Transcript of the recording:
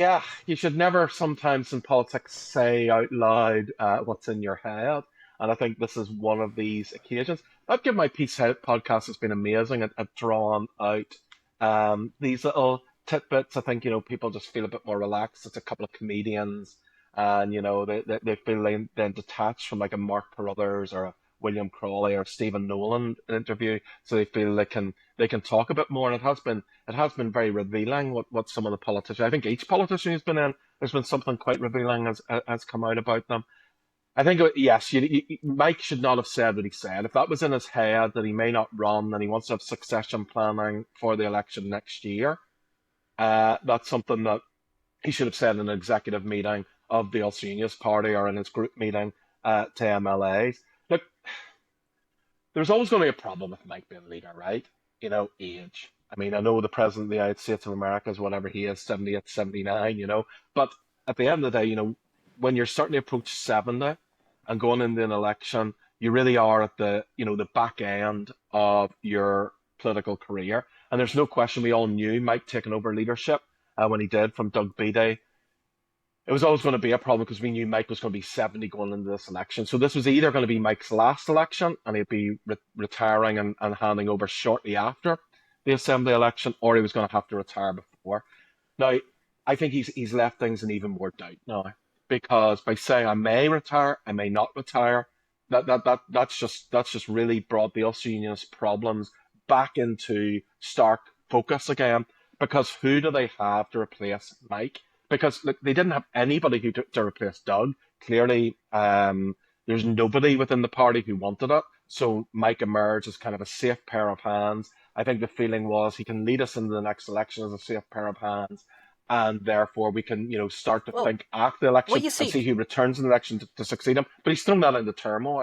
Yeah, you should never sometimes in politics say out loud what's in your head. And I think this is one of these occasions. I've given my Peace Out podcast has been amazing at drawing out these little tidbits. I think, people just feel a bit more relaxed. It's a couple of comedians and, they feel then detached from like a Mark Carruthers or a William Crawley or Stephen Nolan interview. So they feel they can talk a bit more. And it has been very revealing what some of the politicians. I think each politician who's been in, there's been something quite revealing has come out about them. I think yes, Mike should not have said what he said. If that was in his head that he may not run and he wants to have succession planning for the election next year, that's something that he should have said in an executive meeting of the Ulster Unionist Party or in his group meeting to MLAs. Look, there's always going to be a problem with Mike being leader, right? Age. I mean, I know the president of the United States of America is whatever he is, 78, 79, but at the end of the day, when you're starting to approach 70 and going into an election, you really are at the back end of your political career. And there's no question we all knew Mike taking over leadership when he did from Doug Beattie. It was always going to be a problem because we knew Mike was going to be 70 going into this election. So this was either going to be Mike's last election and he'd be retiring and handing over shortly after the assembly election, or he was going to have to retire before. Now, I think he's left things in even more doubt now because by saying I may retire, I may not retire, that's just really brought the Ulster Unionist problems back into stark focus again. Because who do they have to replace Mike? Because look, they didn't have anybody to replace Doug. Clearly, there's nobody within the party who wanted it. So Mike emerged as kind of a safe pair of hands. I think the feeling was he can lead us into the next election as a safe pair of hands, and therefore we can, start to Well, think after the well, election you and see, see who returns in the election to succeed him. But he's thrown that into turmoil.